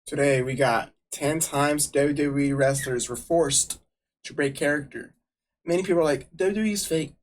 Today we got 10 times WWE wrestlers were forced to break character. Many people are like, WWE's fake.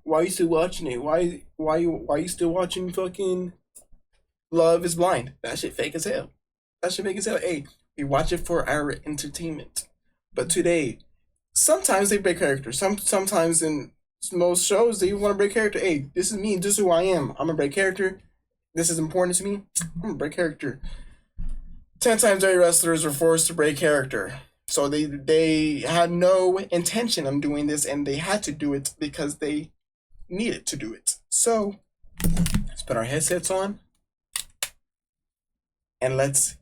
Why are you still watching it? Why you still watching fucking Love is Blind? That shit fake as hell. That shit fake as hell. Hey, we watch it for our entertainment. But today, sometimes they break character. Sometimes in most shows they want to break character. Hey, this is me, this is who I am. I'm gonna break character. This is important to me. I'm gonna break character. 10 times WWE wrestlers were forced to break character. So they had no intention of doing this, and they had to do it because they needed to do it. So let's put our headsets on and let's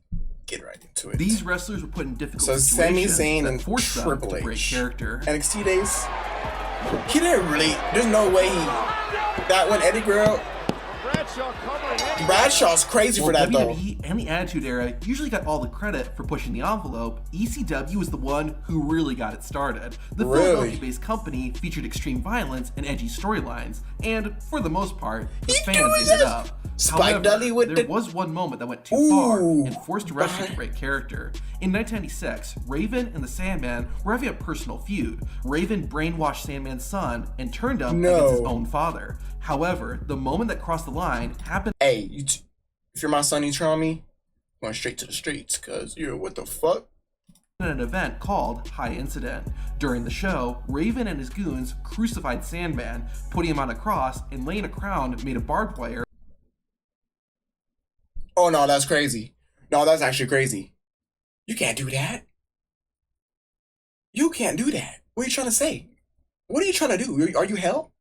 get right into it. These wrestlers were put in difficult So Sami situations Zayn that and forced them Triple to break H. character. NXT days, he didn't really. There's no way he. That one, Eddie Guerrero. Bradshaw's crazy for that though. WWE and the Attitude Era usually got all the credit for pushing the envelope. ECW was the one who really got it started. The Philadelphia-based company featured extreme violence and edgy storylines, and for the most part, the fans ate it up. Spike Dudley with there was one moment that went too far and forced wrestlers to break character. In 1996, Raven and the Sandman were having a personal feud. Raven brainwashed Sandman's son and turned him against his own father. However, the moment that crossed the line happened. Hey, if you're my son, you turn on me, I'm going straight to the streets, cause you're what the fuck? At an event called High Incident. During the show, Raven and his goons crucified Sandman, putting him on a cross and laying a crown made of barbed wire. Oh no, that's crazy. No, that's actually crazy. You can't do that. You can't do that. What are you trying to say? What are you trying to do? Are you hell?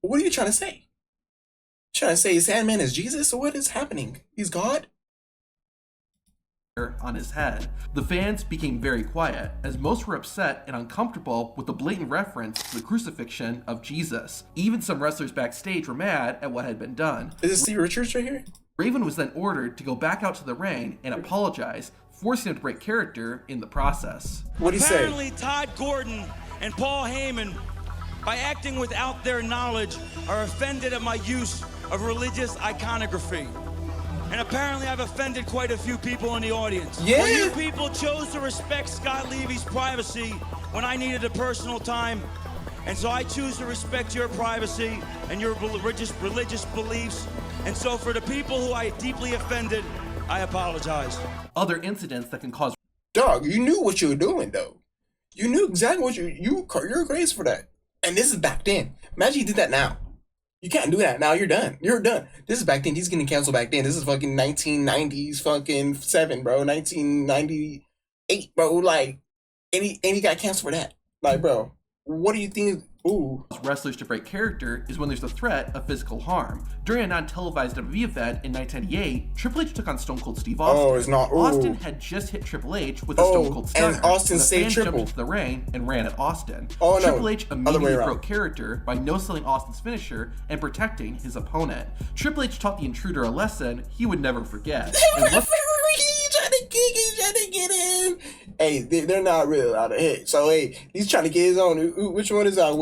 What are you trying to say? Trying to say Sandman is Jesus? What is happening? He's God? On his head. The fans became very quiet, as most were upset and uncomfortable with the blatant reference to the crucifixion of Jesus. Even some wrestlers backstage were mad at what had been done. Is this Steve Richards right here? Raven was then ordered to go back out to the ring and apologize, forcing him to break character in the process. What'd he say? Apparently, Todd Gordon and Paul Heyman, by acting without their knowledge, are offended at my use of religious iconography. And apparently I've offended quite a few people in the audience. Yeah. Well, you people chose to respect Scott Levy's privacy when I needed a personal time. And so I choose to respect your privacy and your religious beliefs. And so for the people who I deeply offended, I apologize. Other incidents that can cause. Dog, you knew what you were doing though. You knew exactly what you're crazy for that. And this is back then. Imagine you did that now. You can't do that now. You're done. You're done. This is back then. He's getting canceled back then. This is fucking 1990s fucking 7, bro. 1998, bro. Like, and he got canceled for that. Like, bro, what do you think? Ooh. Wrestlers to break character is when there's the threat of physical harm. During a non-televised WWE event in 1998, Triple H took on Stone Cold Steve Austin. Oh, it's not. Ooh. Austin had just hit Triple H with a Stone Cold Stunner. And Austin saved Triple. Triple. Jumped into the ring and ran at Austin. Oh no. Triple H immediately broke character by no-selling Austin's finisher and protecting his opponent. Triple H taught the intruder a lesson he would never forget. He's trying to get in. Hey, they're not real out of hit. So hey, he's trying to get his own. Which one is that?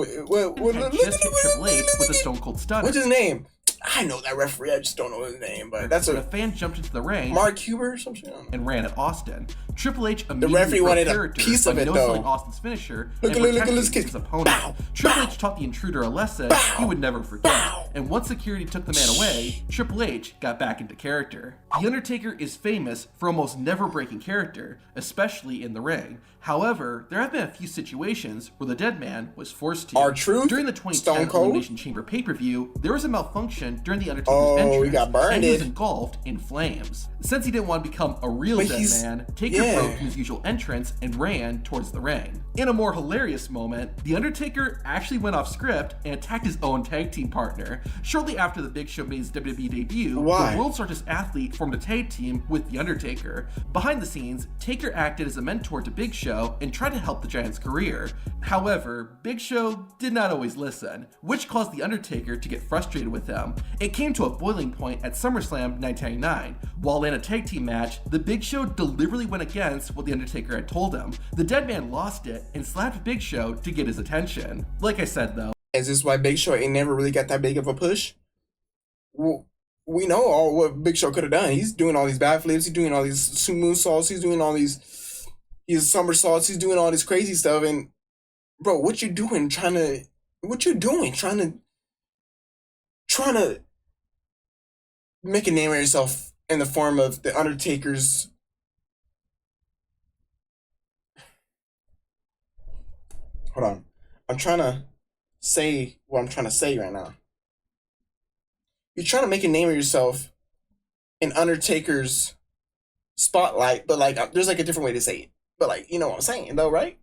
Just hit Triple H with a Stone Cold Stunner. What's his name? I know that referee. I just don't know his name. But that's a fan jumped into the ring. Mark Huber or something. And ran at Austin. Triple H immediately the referee wanted a piece of it though. Austin's finisher look at this kid. His opponent. Bow, Triple bow, H taught the intruder a lesson he would never forget. And once security took the man away, Triple H got back into character. The Undertaker is famous for almost never breaking character, especially in the ring. However, there have been a few situations where the dead man was forced to. R-Truth? During the 2010 Elimination Chamber pay-per-view, there was a malfunction during the Undertaker's entrance, he got burned. and he was engulfed in flames. Since he didn't want to become a real dead man, Taker broke from his usual entrance and ran towards the ring. In a more hilarious moment, The Undertaker actually went off script and attacked his own tag team partner. Shortly after the Big Show made his WWE debut, the world's largest athlete formed a tag team with The Undertaker. Behind the scenes, Taker acted as a mentor to Big Show and tried to help the Giant's career. However, Big Show did not always listen, which caused The Undertaker to get frustrated with him. It came to a boiling point at SummerSlam 1999. While in a tag team match, the Big Show deliberately went against what The Undertaker had told him. The dead man lost it and slapped Big Show to get his attention. Like I said though. Is this why Big Show ain't never really got that big of a push? Well, we know all what Big Show could have done. He's doing all these backflips. He's doing all these moonsaults. He's doing all these somersaults. He's doing all this crazy stuff. And bro, what you doing? Trying to make a name of yourself in the form of the Undertaker's. Hold on, I'm trying to say what I'm trying to say right now. You're trying to make a name of yourself in Undertaker's spotlight, but like there's like a different way to say it. But like, you know what I'm saying though, right?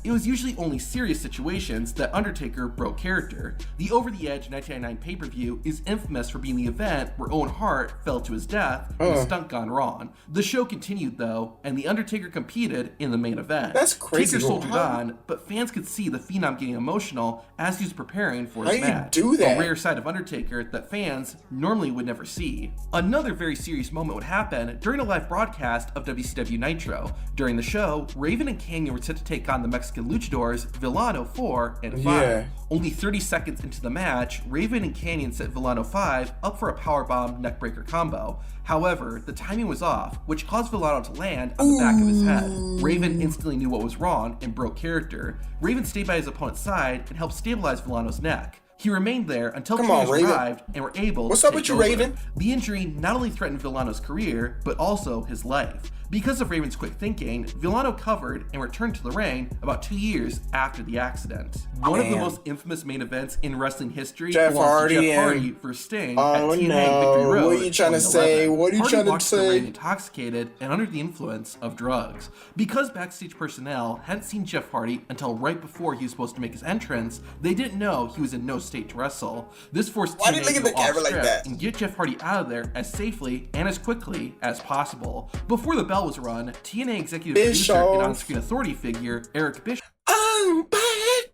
It was usually only serious situations that Undertaker broke character. The Over the Edge 1999 pay-per-view is infamous for being the event where Owen Hart fell to his death in a stunt gone wrong. The show continued though, and The Undertaker competed in the main event. That's crazy. Taker soldiered on, but fans could see the Phenom getting emotional as he was preparing for his match. How you do that? A rare side of Undertaker that fans normally would never see. Another very serious moment would happen during a live broadcast of WCW Nitro. During the show, Raven and Kanyon were set to take on the Mexican luchadors Villano 4 and 5. Yeah. Only 30 seconds into the match, Raven and Kanyon set Villano 5 up for a powerbomb neckbreaker combo. However, the timing was off, which caused Villano to land on the back of his head. Raven instantly knew what was wrong and broke character. Raven stayed by his opponent's side and helped stabilize Villano's neck. He remained there until Kanyon arrived and were able What's to up with you, over. Raven? The injury not only threatened Villano's career, but also his life. Because of Raven's quick thinking, Villano covered and returned to the ring about 2 years after the accident. One of the most infamous main events in wrestling history Jeff Hardy versus Sting at TNA Victory Road. What are you trying to say? What are you trying to say? Hardy walked to the ring intoxicated and under the influence of drugs. Because backstage personnel hadn't seen Jeff Hardy until right before he was supposed to make his entrance, they didn't know he was in no state to wrestle. This forced TNA to go off script and get Jeff Hardy out of there as safely and as quickly as possible. Before the bell was run, TNA executive producer and on-screen authority figure Eric Bischoff. I'm back,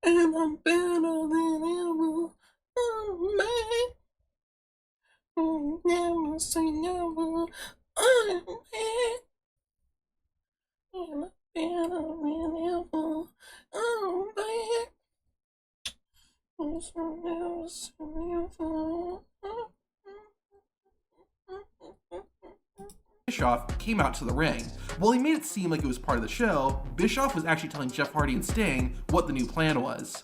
and I'm better than ever. I'm back. Never say never. I'm back, and I'm better than ever. I'm back. Never say never. Bischoff came out to the ring. While he made it seem like it was part of the show, Bischoff was actually telling Jeff Hardy and Sting what the new plan was.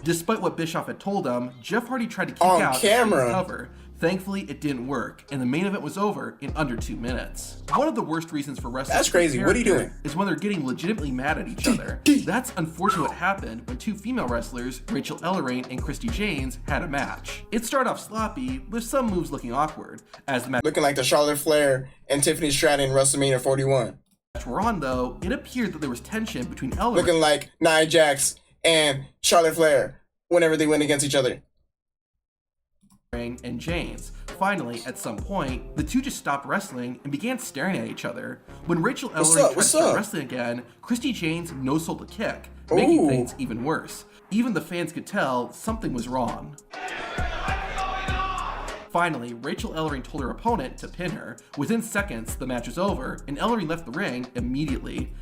Despite what Bischoff had told him, Jeff Hardy tried to kick out and cover. Thankfully, it didn't work, and the main event was over in under 2 minutes. One of the worst reasons for wrestling That's crazy. What are you doing? Is when they're getting legitimately mad at each other. That's unfortunately what happened when two female wrestlers, Rachel Ellering and Christy Janes, had a match. It started off sloppy, with some moves looking awkward, as the match looking like the Charlotte Flair and Tiffany Stratton in WrestleMania 41. Were on though, it appeared that there was tension between Ellering looking like Nia Jax and Charlotte Flair whenever they went against each other. And James. Finally, at some point, the two just stopped wrestling and began staring at each other. When Rachel Ellering tried to start wrestling again, Christy Janes no-sold a kick, making things even worse. Even the fans could tell something was wrong. Finally, Rachel Ellering told her opponent to pin her. Within seconds, the match was over, and Ellering left the ring immediately.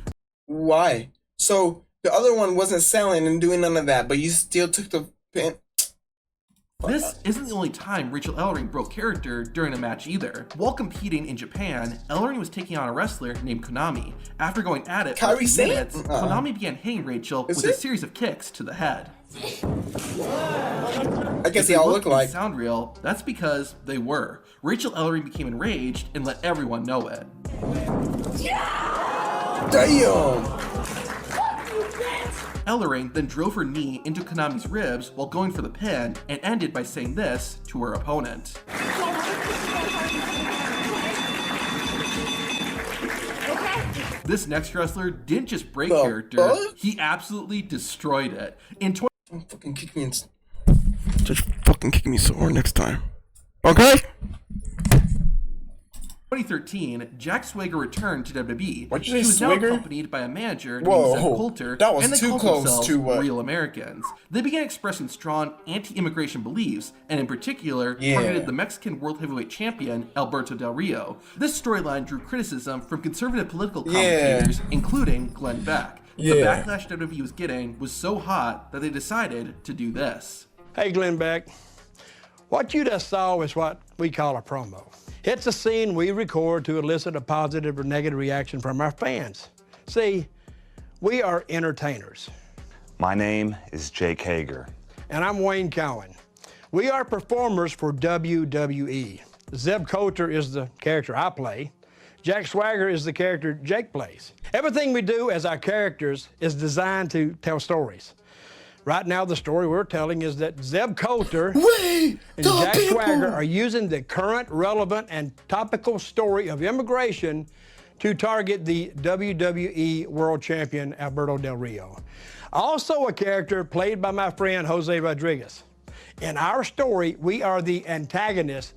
Why? So the other one wasn't selling and doing none of that, but you still took the pin? This isn't the only time Rachel Ellering broke character during a match either. While competing in Japan, Ellering was taking on a wrestler named Konami. After going at it for a few minutes, Konami began hitting Rachel with a series of kicks to the head. I guess they all look like. Sound real? That's because they were. Rachel Ellering became enraged and let everyone know it. Damn! Ellering then drove her knee into Konami's ribs while going for the pin and ended by saying this to her opponent. This next wrestler didn't just break character, he absolutely destroyed it. In Don't fucking kick me just fucking kick me so hard next time. Okay? 2013, Jack Swagger returned to WWE. What'd you say, he was Swagger? now accompanied by a manager named Zeb Coulter, that was and they too called close themselves to Real Americans. They began expressing strong anti-immigration beliefs, and in particular, targeted the Mexican World Heavyweight Champion, Alberto Del Rio. This storyline drew criticism from conservative political commentators, including Glenn Beck. The backlash WWE was getting was so hot that they decided to do this. Hey, Glenn Beck. What you just saw is what we call a promo. It's a scene we record to elicit a positive or negative reaction from our fans. See, we are entertainers. My name is Jake Hager. And I'm Wayne Cowan. We are performers for WWE. Zeb Coulter is the character I play. Jack Swagger is the character Jake plays. Everything we do as our characters is designed to tell stories. Right now, the story we're telling is that Zeb Coulter and Jack Swagger are using the current, relevant, and topical story of immigration to target the WWE World Champion, Alberto Del Rio. Also a character played by my friend, Jose Rodriguez. In our story, we are the antagonist,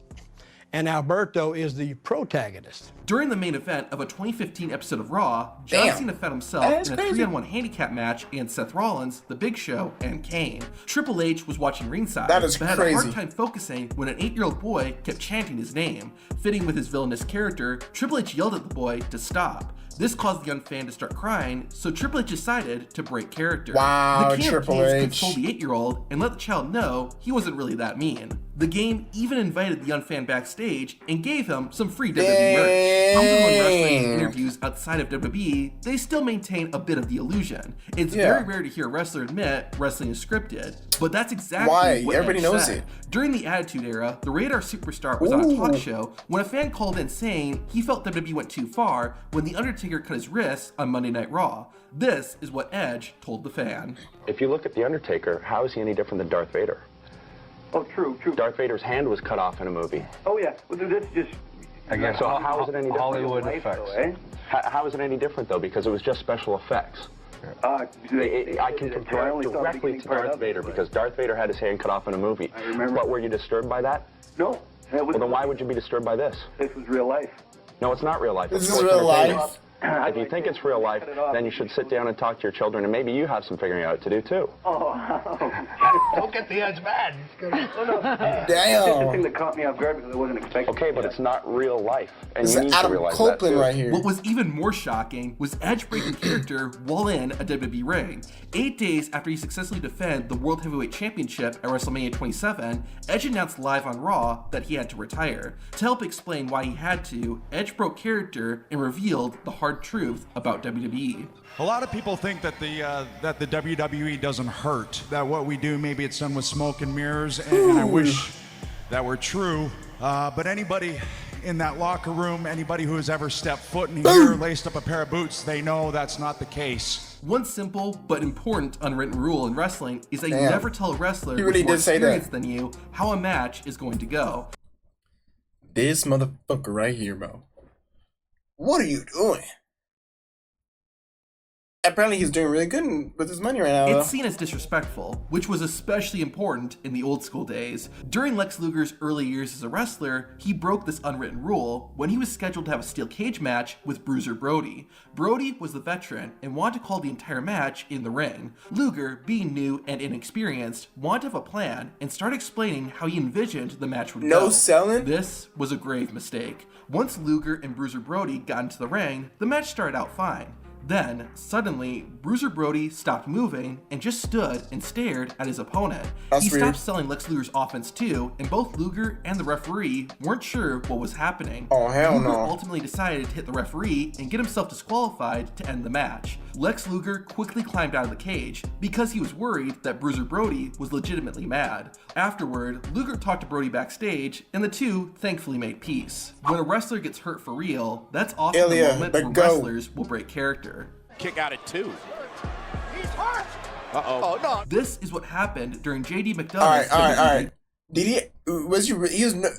and Alberto is the protagonist. During the main event of a 2015 episode of Raw, John Cena found himself in a 3-on-1 handicap match against Seth Rollins, The Big Show, and Kane. Triple H was watching ringside, but had a hard time focusing when an 8-year-old boy kept chanting his name. Fitting with his villainous character, Triple H yelled at the boy to stop. This caused the young fan to start crying, so Triple H decided to break character. Wow, the King Triple of Kings H consoled the 8-year-old and let the child know he wasn't really that mean. The game even invited the young fan backstage and gave him some free WWE merch. Even when wrestling in interviews outside of WWE, they still maintain a bit of the illusion. It's very rare to hear a wrestler admit wrestling is scripted, but that's exactly what everybody Edge knows said. it. During the Attitude Era, the Radar Superstar was on a talk show when a fan called in saying he felt WWE went too far when The Undertaker cut his wrist on Monday Night Raw. This is what Edge told the fan. If you look at The Undertaker, how is he any different than Darth Vader? Oh, true. Darth Vader's hand was cut off in a movie. Oh, yeah. Well, this is just... Again, so how is it any different? Hollywood effects. Though, eh? How is it any different, though? Because it was just special effects. I can compare it directly to Darth Vader because Darth Vader had his hand cut off in a movie. I remember. But were you disturbed by that? No. Well, then why would you be disturbed by this? This was real life. No, it's not real life. This is real life. If you think it's real life, then you should sit down and talk to your children, and maybe you have some figuring out to do, too. Don't get the Edge mad. Damn. Just the thing that caught me off guard because I wasn't expecting. Okay, but it's not real life, and This you is need to Adam realize that, Copeland too. right here. What was even more shocking was Edge breaking character while in a WWE ring. 8 days after he successfully defended the World Heavyweight Championship at WrestleMania 27, Edge announced live on Raw that he had to retire. To help explain why he had to, Edge broke character and revealed the hard truth about WWE. A lot of people think that the WWE doesn't hurt, that what we do, maybe it's done with smoke and mirrors, and I wish that were true. But anybody in that locker room, anybody who has ever stepped foot in here, laced up a pair of boots, they know that's not the case. One simple but important unwritten rule in wrestling is that you never tell a wrestler He really with more did say experience that. than you how a match is going to go. This motherfucker right here, bro. What are you doing? Apparently he's doing really good with his money right now, though. It's seen as disrespectful, which was especially important in the old school days. During Lex Luger's early years as a wrestler, he broke this unwritten rule when he was scheduled to have a steel cage match with Bruiser Brody. Brody was the veteran and wanted to call the entire match in the ring. Luger, being new and inexperienced, wanted to have a plan and start explaining how he envisioned the match would go. No selling? This was a grave mistake. Once Luger and Bruiser Brody got into the ring, the match started out fine. Then, suddenly, Bruiser Brody stopped moving and just stood and stared at his opponent. He stopped selling Lex Luger's offense too, and both Luger and the referee weren't sure what was happening. Oh, hell Luger no. ultimately decided to hit the referee and get himself disqualified to end the match. Lex Luger quickly climbed out of the cage because he was worried that Bruiser Brody was legitimately mad. Afterward, Luger talked to Brody backstage, and the two thankfully made peace. When a wrestler gets hurt for real, that's often the moment when wrestlers will break character. Kick out at 2. He's hurt. Uh-oh. Oh, no. This is what happened during JD McDonough's. All right. Did he? Was he was no?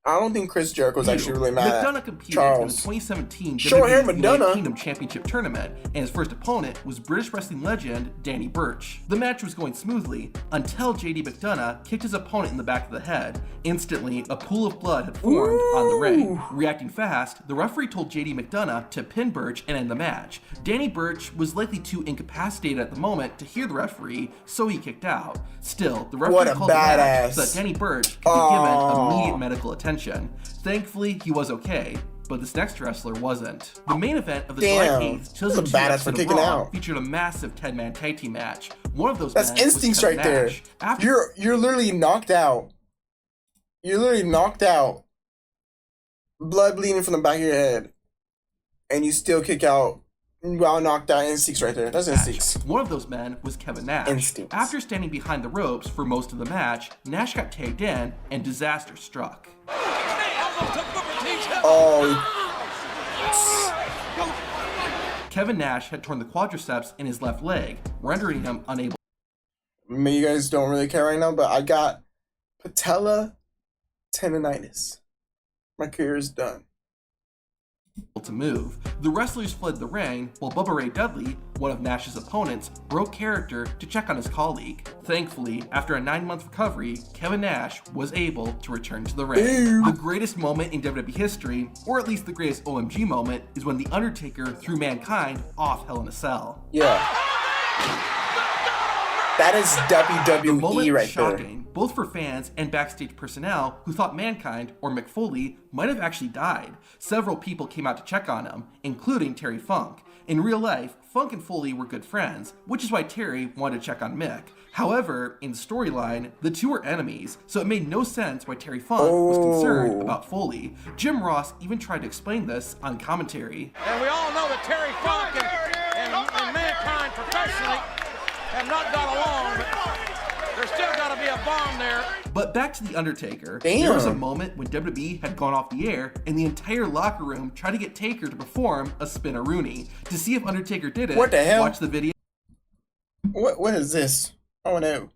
I don't think Chris Jericho was actually really mad McDonough at competed Charles. in the 2017 Short hair WWE Madonna. United Kingdom Championship Tournament, and his first opponent was British wrestling legend Danny Burch. The match was going smoothly until JD McDonough kicked his opponent in the back of the head. Instantly, a pool of blood had formed on the ring. Reacting fast, the referee told JD McDonough to pin Burch and end the match. Danny Burch was likely too incapacitated at the moment to hear the referee, so he kicked out. Still, the referee called the match so that Danny Burch could be given immediate medical attention. Thankfully, he was okay. but this next wrestler wasn't. The main event of the Damn. July 8th, That's a 2002 badass for episode of kicking Raw out. featured a massive 10-man tag team match. One of those That's men was instincts Kevin right there. Nash. After You're literally knocked out. You're literally knocked out. Blood bleeding from the back of your head. And you still kick out while knocked out. Instincts right there. That's instincts. One of those men was Kevin Nash. Instincts. After standing behind the ropes for most of the match, Nash got tagged in and disaster struck. Oh, Kevin Nash had torn the quadriceps in his left leg, rendering him unable maybe you guys don't really care right now, but I got patella tendonitis. My career is done. to move. The wrestlers fled the ring, while Bubba Ray Dudley, one of Nash's opponents, broke character to check on his colleague. Thankfully, after a 9-month recovery, Kevin Nash was able to return to the ring. The greatest moment in WWE history, or at least the greatest OMG moment, is when The Undertaker threw Mankind off Hell in a Cell. Yeah. That is The moment WWE was right shocking, there. both for fans and backstage personnel who thought Mankind, or Mick Foley, might have actually died. Several people came out to check on him, including Terry Funk. In real life, Funk and Foley were good friends, which is why Terry wanted to check on Mick. However, in the storyline, the two were enemies, so it made no sense why Terry Funk was concerned about Foley. Jim Ross even tried to explain this on commentary. And we all know that Terry Funk and Mankind professionally have not got along, but there's still got to be a bond there. But back to The Undertaker. Damn. There was a moment when WWE had gone off the air and the entire locker room tried to get Taker to perform a spin-a-rooney. To see if Undertaker did it, What the hell? watch the video. What is this? Oh no.